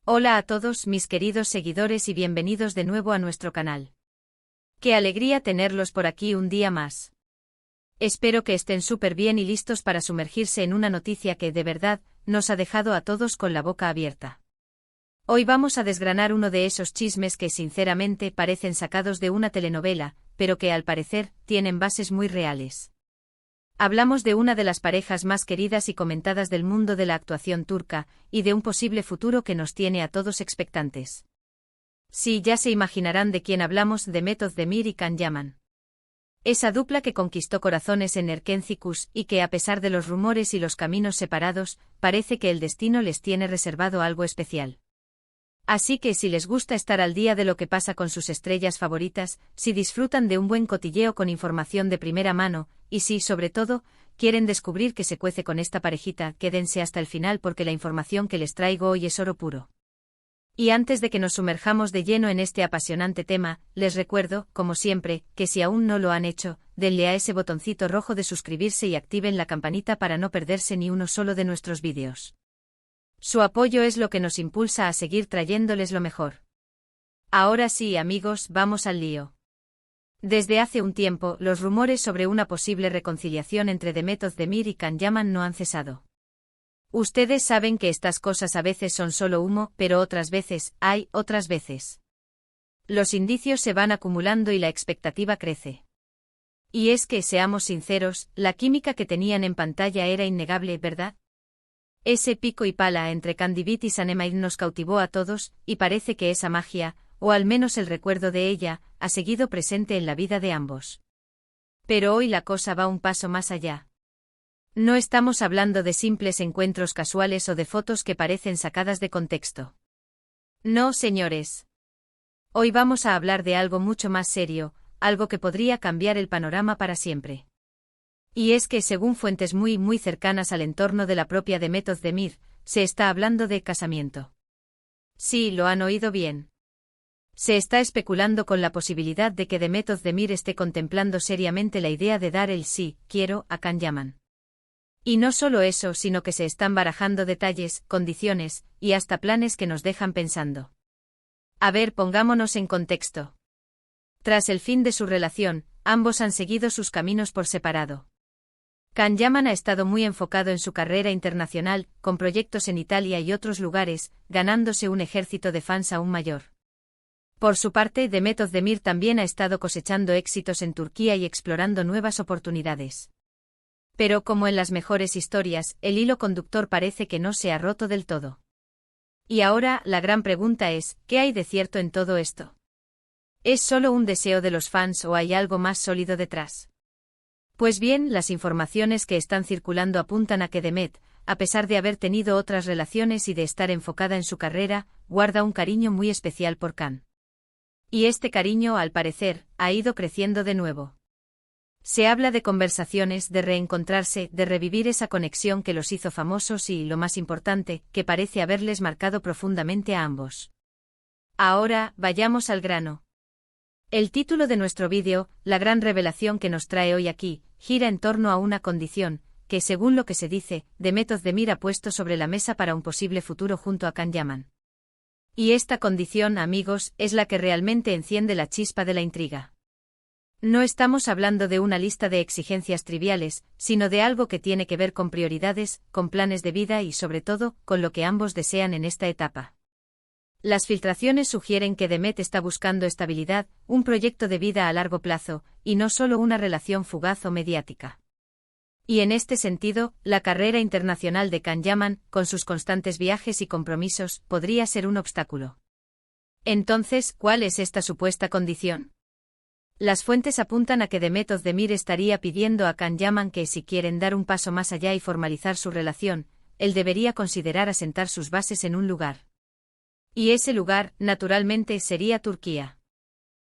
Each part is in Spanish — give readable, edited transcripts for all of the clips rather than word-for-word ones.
Hola a todos mis queridos seguidores y bienvenidos de nuevo a nuestro canal. Qué alegría tenerlos por aquí un día más. Espero que estén súper bien y listos para sumergirse en una noticia que, de verdad, nos ha dejado a todos con la boca abierta. Hoy vamos a desgranar uno de esos chismes que sinceramente parecen sacados de una telenovela, pero que al parecer tienen bases muy reales. Hablamos de una de las parejas más queridas y comentadas del mundo de la actuación turca, y de un posible futuro que nos tiene a todos expectantes. Sí, ya se imaginarán de quién hablamos, de Demet Özdemir y Can Yaman. Esa dupla que conquistó corazones en Erkenci y que, a pesar de los rumores y los caminos separados, parece que el destino les tiene reservado algo especial. Así que si les gusta estar al día de lo que pasa con sus estrellas favoritas, si disfrutan de un buen cotilleo con información de primera mano, y si, sobre todo, quieren descubrir qué se cuece con esta parejita, quédense hasta el final porque la información que les traigo hoy es oro puro. Y antes de que nos sumerjamos de lleno en este apasionante tema, les recuerdo, como siempre, que si aún no lo han hecho, denle a ese botoncito rojo de suscribirse y activen la campanita para no perderse ni uno solo de nuestros vídeos. Su apoyo es lo que nos impulsa a seguir trayéndoles lo mejor. Ahora sí, amigos, vamos al lío. Desde hace un tiempo, los rumores sobre una posible reconciliación entre Demet Özdemir y Can Yaman no han cesado. Ustedes saben que estas cosas a veces son solo humo, pero otras veces, otras veces. Los indicios se van acumulando y la expectativa crece. Y es que, seamos sinceros, la química que tenían en pantalla era innegable, ¿verdad? Ese pico y pala entre Candivit y Sanemide nos cautivó a todos, y parece que esa magia, o al menos el recuerdo de ella, ha seguido presente en la vida de ambos. Pero hoy la cosa va un paso más allá. No estamos hablando de simples encuentros casuales o de fotos que parecen sacadas de contexto. No, señores. Hoy vamos a hablar de algo mucho más serio, algo que podría cambiar el panorama para siempre. Y es que, según fuentes muy cercanas al entorno de la propia Demet Özdemir, se está hablando de casamiento. Sí, lo han oído bien. Se está especulando con la posibilidad de que Demet Özdemir esté contemplando seriamente la idea de dar el sí, quiero, a Can Yaman. Y no solo eso, sino que se están barajando detalles, condiciones, y hasta planes que nos dejan pensando. A ver, pongámonos en contexto. Tras el fin de su relación, ambos han seguido sus caminos por separado. Can Yaman ha estado muy enfocado en su carrera internacional, con proyectos en Italia y otros lugares, ganándose un ejército de fans aún mayor. Por su parte, Demet Özdemir también ha estado cosechando éxitos en Turquía y explorando nuevas oportunidades. Pero como en las mejores historias, el hilo conductor parece que no se ha roto del todo. Y ahora, la gran pregunta es, ¿qué hay de cierto en todo esto? ¿Es solo un deseo de los fans o hay algo más sólido detrás? Pues bien, las informaciones que están circulando apuntan a que Demet, a pesar de haber tenido otras relaciones y de estar enfocada en su carrera, guarda un cariño muy especial por Can. Y este cariño, al parecer, ha ido creciendo de nuevo. Se habla de conversaciones, de reencontrarse, de revivir esa conexión que los hizo famosos y, lo más importante, que parece haberles marcado profundamente a ambos. Ahora, vayamos al grano. El título de nuestro vídeo, la gran revelación que nos trae hoy aquí, gira en torno a una condición, que según lo que se dice, Demet Özdemir ha puesto sobre la mesa para un posible futuro junto a Can Yaman. Y esta condición, amigos, es la que realmente enciende la chispa de la intriga. No estamos hablando de una lista de exigencias triviales, sino de algo que tiene que ver con prioridades, con planes de vida y, sobre todo, con lo que ambos desean en esta etapa. Las filtraciones sugieren que Demet está buscando estabilidad, un proyecto de vida a largo plazo, y no solo una relación fugaz o mediática. Y en este sentido, la carrera internacional de Can Yaman, con sus constantes viajes y compromisos, podría ser un obstáculo. Entonces, ¿cuál es esta supuesta condición? Las fuentes apuntan a que Demet Özdemir estaría pidiendo a Can Yaman que, si quieren dar un paso más allá y formalizar su relación, él debería considerar asentar sus bases en un lugar. Y ese lugar, naturalmente, sería Turquía.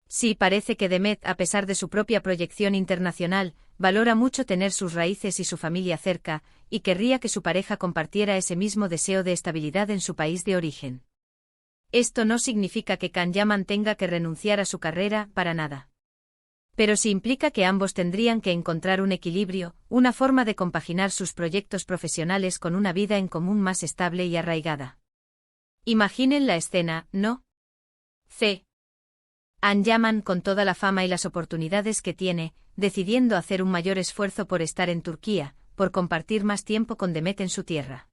Sí, parece que Demet, a pesar de su propia proyección internacional, valora mucho tener sus raíces y su familia cerca, y querría que su pareja compartiera ese mismo deseo de estabilidad en su país de origen. Esto no significa que Can Yaman tenga que renunciar a su carrera, para nada. Pero sí implica que ambos tendrían que encontrar un equilibrio, una forma de compaginar sus proyectos profesionales con una vida en común más estable y arraigada. Imaginen la escena, ¿no? C. Yaman, con toda la fama y las oportunidades que tiene, decidiendo hacer un mayor esfuerzo por estar en Turquía, por compartir más tiempo con Demet en su tierra.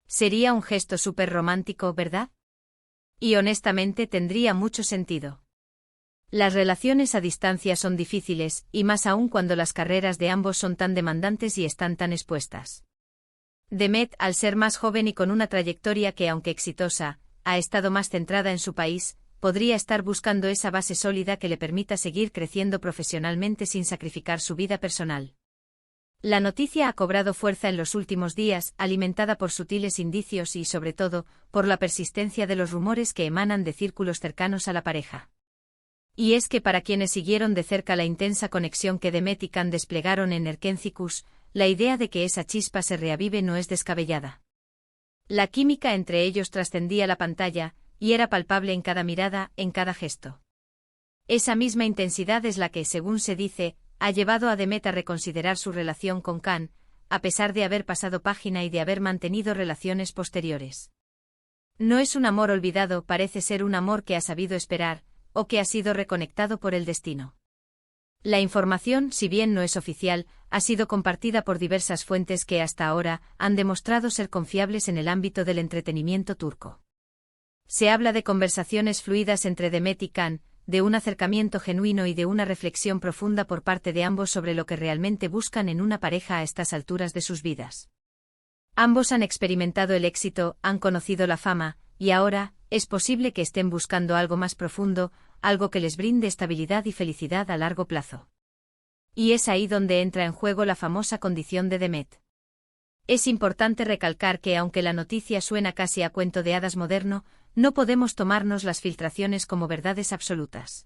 Sería un gesto súper romántico, ¿verdad? Y honestamente tendría mucho sentido. Las relaciones a distancia son difíciles, y más aún cuando las carreras de ambos son tan demandantes y están tan expuestas. Demet, al ser más joven y con una trayectoria que, aunque exitosa, ha estado más centrada en su país, podría estar buscando esa base sólida que le permita seguir creciendo profesionalmente sin sacrificar su vida personal. La noticia ha cobrado fuerza en los últimos días, alimentada por sutiles indicios y, sobre todo, por la persistencia de los rumores que emanan de círculos cercanos a la pareja. Y es que para quienes siguieron de cerca la intensa conexión que Demet y Can desplegaron en Erkencikus, la idea de que esa chispa se reavive no es descabellada. La química entre ellos trascendía la pantalla, y era palpable en cada mirada, en cada gesto. Esa misma intensidad es la que, según se dice, ha llevado a Demet a reconsiderar su relación con Can, a pesar de haber pasado página y de haber mantenido relaciones posteriores. No es un amor olvidado, parece ser un amor que ha sabido esperar, o que ha sido reconectado por el destino. La información, si bien no es oficial, ha sido compartida por diversas fuentes que hasta ahora han demostrado ser confiables en el ámbito del entretenimiento turco. Se habla de conversaciones fluidas entre Demet y Can, de un acercamiento genuino y de una reflexión profunda por parte de ambos sobre lo que realmente buscan en una pareja a estas alturas de sus vidas. Ambos han experimentado el éxito, han conocido la fama, y ahora, es posible que estén buscando algo más profundo, algo que les brinde estabilidad y felicidad a largo plazo. Y es ahí donde entra en juego la famosa condición de Demet. Es importante recalcar que aunque la noticia suena casi a cuento de hadas moderno, no podemos tomarnos las filtraciones como verdades absolutas.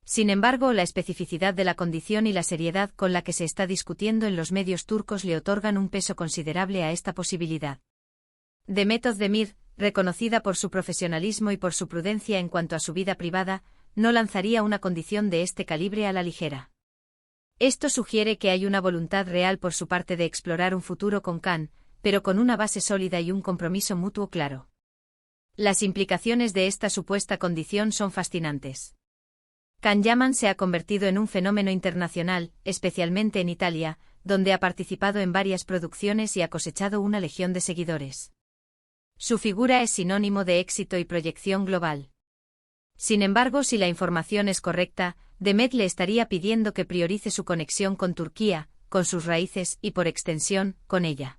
Sin embargo, la especificidad de la condición y la seriedad con la que se está discutiendo en los medios turcos le otorgan un peso considerable a esta posibilidad. Demet Özdemir, reconocida por su profesionalismo y por su prudencia en cuanto a su vida privada, no lanzaría una condición de este calibre a la ligera. Esto sugiere que hay una voluntad real por su parte de explorar un futuro con Can, pero con una base sólida y un compromiso mutuo claro. Las implicaciones de esta supuesta condición son fascinantes. Can Yaman se ha convertido en un fenómeno internacional, especialmente en Italia, donde ha participado en varias producciones y ha cosechado una legión de seguidores. Su figura es sinónimo de éxito y proyección global. Sin embargo, si la información es correcta, Demet le estaría pidiendo que priorice su conexión con Turquía, con sus raíces y, por extensión, con ella.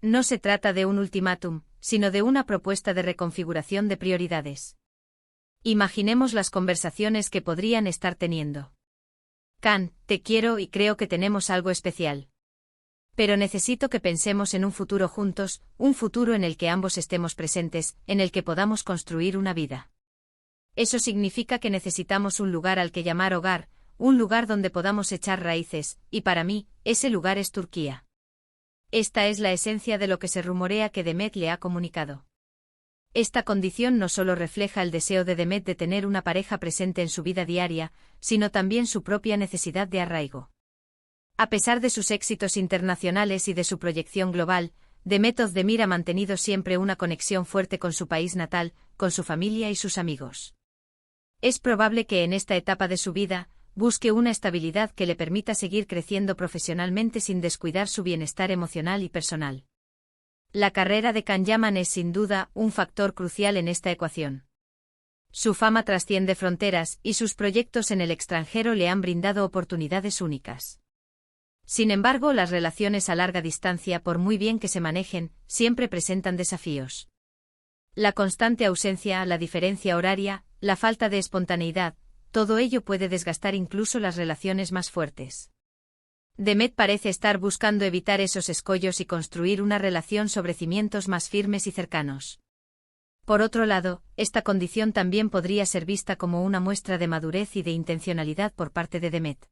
No se trata de un ultimátum, sino de una propuesta de reconfiguración de prioridades. Imaginemos las conversaciones que podrían estar teniendo. Can, te quiero y creo que tenemos algo especial. Pero necesito que pensemos en un futuro juntos, un futuro en el que ambos estemos presentes, en el que podamos construir una vida. Eso significa que necesitamos un lugar al que llamar hogar, un lugar donde podamos echar raíces, y para mí, ese lugar es Turquía. Esta es la esencia de lo que se rumorea que Demet le ha comunicado. Esta condición no solo refleja el deseo de Demet de tener una pareja presente en su vida diaria, sino también su propia necesidad de arraigo. A pesar de sus éxitos internacionales y de su proyección global, Demet Özdemir ha mantenido siempre una conexión fuerte con su país natal, con su familia y sus amigos. Es probable que en esta etapa de su vida, busque una estabilidad que le permita seguir creciendo profesionalmente sin descuidar su bienestar emocional y personal. La carrera de Can Yaman es sin duda un factor crucial en esta ecuación. Su fama trasciende fronteras y sus proyectos en el extranjero le han brindado oportunidades únicas. Sin embargo, las relaciones a larga distancia, por muy bien que se manejen, siempre presentan desafíos. La constante ausencia, la diferencia horaria, la falta de espontaneidad, todo ello puede desgastar incluso las relaciones más fuertes. Demet parece estar buscando evitar esos escollos y construir una relación sobre cimientos más firmes y cercanos. Por otro lado, esta condición también podría ser vista como una muestra de madurez y de intencionalidad por parte de Demet.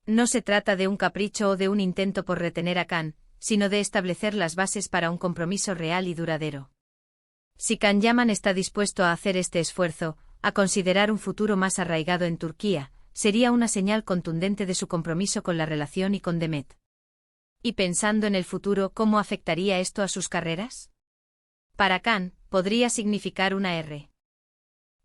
No se trata de un capricho o de un intento por retener a Can, sino de establecer las bases para un compromiso real y duradero. Si Can Yaman está dispuesto a hacer este esfuerzo, a considerar un futuro más arraigado en Turquía, sería una señal contundente de su compromiso con la relación y con Demet. Y pensando en el futuro, ¿cómo afectaría esto a sus carreras? Para Can, podría significar una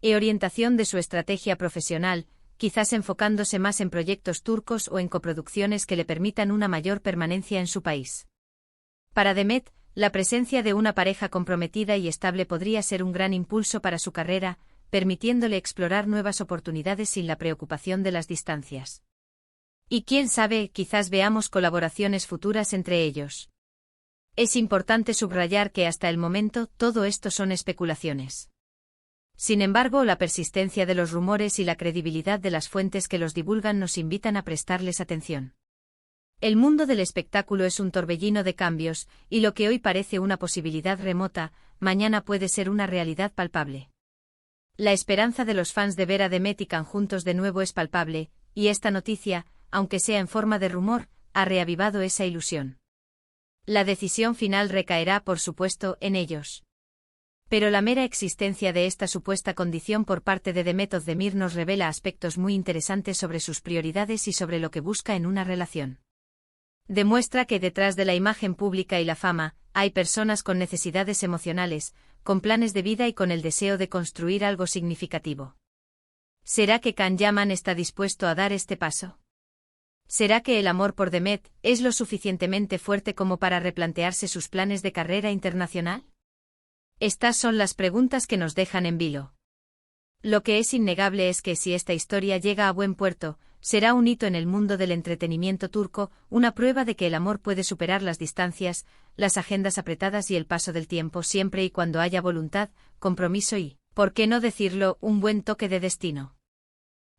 reorientación de su estrategia profesional, quizás enfocándose más en proyectos turcos o en coproducciones que le permitan una mayor permanencia en su país. Para Demet, la presencia de una pareja comprometida y estable podría ser un gran impulso para su carrera, permitiéndole explorar nuevas oportunidades sin la preocupación de las distancias. Y quién sabe, quizás veamos colaboraciones futuras entre ellos. Es importante subrayar que hasta el momento todo esto son especulaciones. Sin embargo, la persistencia de los rumores y la credibilidad de las fuentes que los divulgan nos invitan a prestarles atención. El mundo del espectáculo es un torbellino de cambios, y lo que hoy parece una posibilidad remota, mañana puede ser una realidad palpable. La esperanza de los fans de ver a Demet y Can juntos de nuevo es palpable, y esta noticia, aunque sea en forma de rumor, ha reavivado esa ilusión. La decisión final recaerá, por supuesto, en ellos. Pero la mera existencia de esta supuesta condición por parte de Demet Özdemir nos revela aspectos muy interesantes sobre sus prioridades y sobre lo que busca en una relación. Demuestra que detrás de la imagen pública y la fama, hay personas con necesidades emocionales, con planes de vida y con el deseo de construir algo significativo. ¿Será que Can Yaman está dispuesto a dar este paso? ¿Será que el amor por Demet es lo suficientemente fuerte como para replantearse sus planes de carrera internacional? Estas son las preguntas que nos dejan en vilo. Lo que es innegable es que si esta historia llega a buen puerto, será un hito en el mundo del entretenimiento turco, una prueba de que el amor puede superar las distancias, las agendas apretadas y el paso del tiempo siempre y cuando haya voluntad, compromiso y, ¿por qué no decirlo?, un buen toque de destino.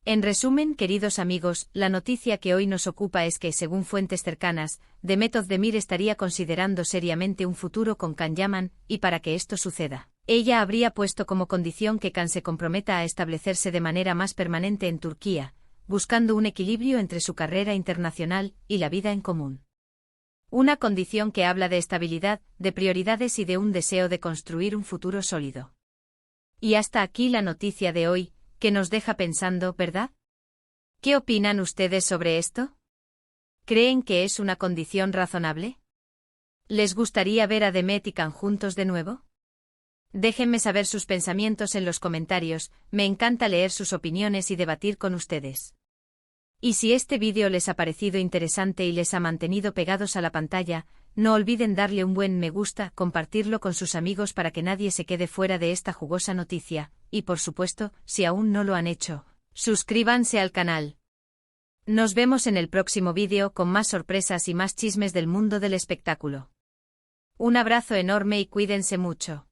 En resumen, queridos amigos, la noticia que hoy nos ocupa es que, según fuentes cercanas, Demet Özdemir estaría considerando seriamente un futuro con Can Yaman, y para que esto suceda, ella habría puesto como condición que Can se comprometa a establecerse de manera más permanente en Turquía, buscando un equilibrio entre su carrera internacional y la vida en común. Una condición que habla de estabilidad, de prioridades y de un deseo de construir un futuro sólido. Y hasta aquí la noticia de hoy, que nos deja pensando, ¿verdad? ¿Qué opinan ustedes sobre esto? ¿Creen que es una condición razonable? ¿Les gustaría ver a Demet y Can juntos de nuevo? Déjenme saber sus pensamientos en los comentarios, me encanta leer sus opiniones y debatir con ustedes. Y si este vídeo les ha parecido interesante y les ha mantenido pegados a la pantalla, no olviden darle un buen me gusta, compartirlo con sus amigos para que nadie se quede fuera de esta jugosa noticia, y por supuesto, si aún no lo han hecho, suscríbanse al canal. Nos vemos en el próximo vídeo con más sorpresas y más chismes del mundo del espectáculo. Un abrazo enorme y cuídense mucho.